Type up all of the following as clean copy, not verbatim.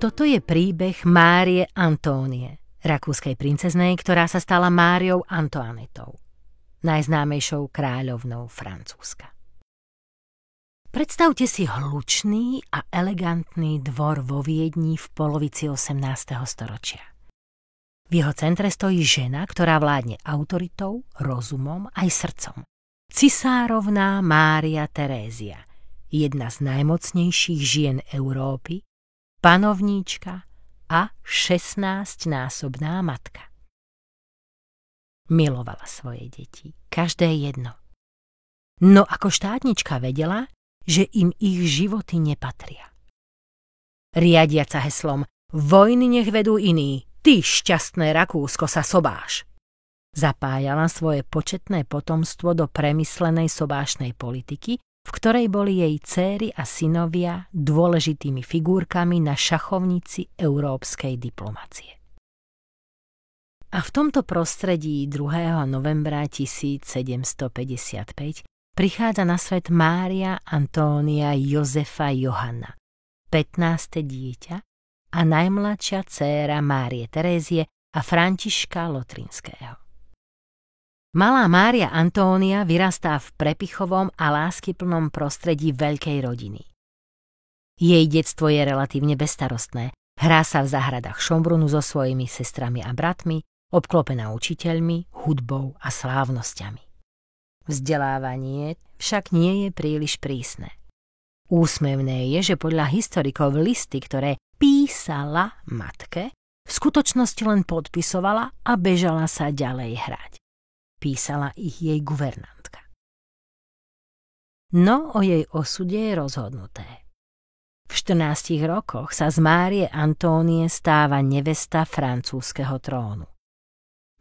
Toto je príbeh Márie Antónie, rakúskej princeznej, ktorá sa stala Máriou Antoanetou, najznámejšou kráľovnou Francúzska. Predstavte si hlučný a elegantný dvor vo Viedni v polovici 18. storočia. V jeho centre stojí žena, ktorá vládne autoritou, rozumom aj srdcom. Cisárovná Mária Terézia, jedna z najmocnejších žien Európy, panovníčka a 16-násobná matka. Milovala svoje deti, každé jedno. No ako štátnička vedela, že im ich životy nepatria. Riadiaca heslom "Vojny nech vedú iní, ty šťastné Rakúsko sa sobáš", zapájala svoje početné potomstvo do premyslenej sobášnej politiky, v ktorej boli jej céry a synovia dôležitými figúrkami na šachovnici európskej diplomacie. A v tomto prostredí 2. novembra 1755 prichádza na svet Mária Antónia Jozefa Johanna, 15. dieťa a najmladšia dcéra Márie Terézie a Františka Lotrinského. Malá Mária Antónia vyrastá v prepichovom a láskyplnom prostredí veľkej rodiny. Jej detstvo je relatívne bezstarostné. Hrá sa v záhradách Schönbrunnu so svojimi sestrami a bratmi, obklopená učiteľmi, hudbou a slávnosťami. Vzdelávanie však nie je príliš prísne. Úsmevné je, že podľa historikov listy, ktoré písala matke, v skutočnosti len podpisovala a bežala sa ďalej hrať. Písala ich jej guvernantka. No o jej osude je rozhodnuté. V 14 rokoch sa z Márie Antónie stáva nevesta francúzskeho trónu.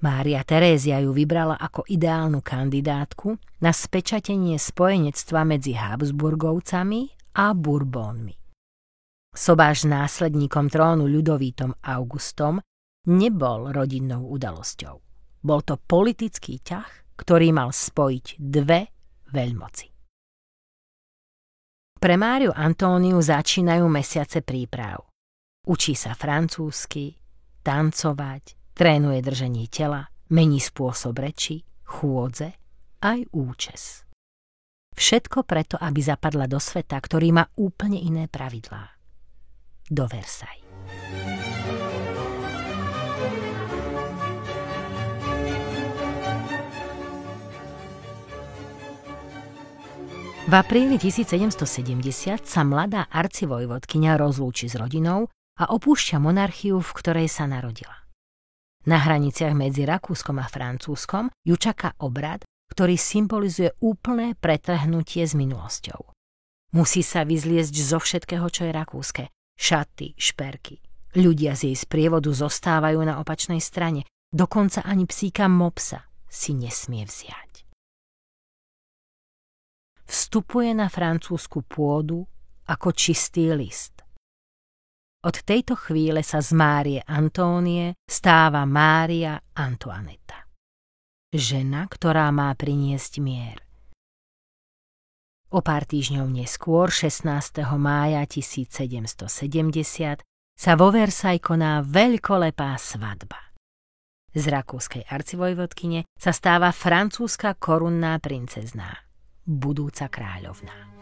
Mária Terézia ju vybrala ako ideálnu kandidátku na spečatenie spojenectva medzi Habsburgovcami a Bourbonmi. Sobáš s následníkom trónu Ľudovítom Augustom nebol rodinnou udalosťou. Bol to politický ťah, ktorý mal spojiť dve veľmoci. Pre Máriu Antóniu začínajú mesiace príprav. Učí sa francúzsky, tancovať, trénuje držanie tela, mení spôsob reči, chôdze aj účes. Všetko preto, aby zapadla do sveta, ktorý má úplne iné pravidlá. Do Versailles. V apríli 1770 sa mladá arcivojvodkyňa rozlúči s rodinou a opúšťa monarchiu, v ktorej sa narodila. Na hraniciach medzi Rakúskom a Francúzskom ju čaká obrad, ktorý symbolizuje úplné pretrhnutie s minulosťou. Musí sa vyzliesť zo všetkého, čo je rakúske. Šaty, šperky. Ľudia z jej sprievodu zostávajú na opačnej strane. Dokonca ani psíka Mopsa si nesmie vziať. Vstupuje na francúzsku pôdu ako čistý list. Od tejto chvíle sa z Márie Antónie stáva Mária Antoaneta. Žena, ktorá má priniesť mier. O pár týždňov neskôr, 16. mája 1770, sa vo Versailles koná veľkolepá svadba. Z rakúskej arcivojvodkyne sa stáva francúzska korunná princezná, budúca kráľovná.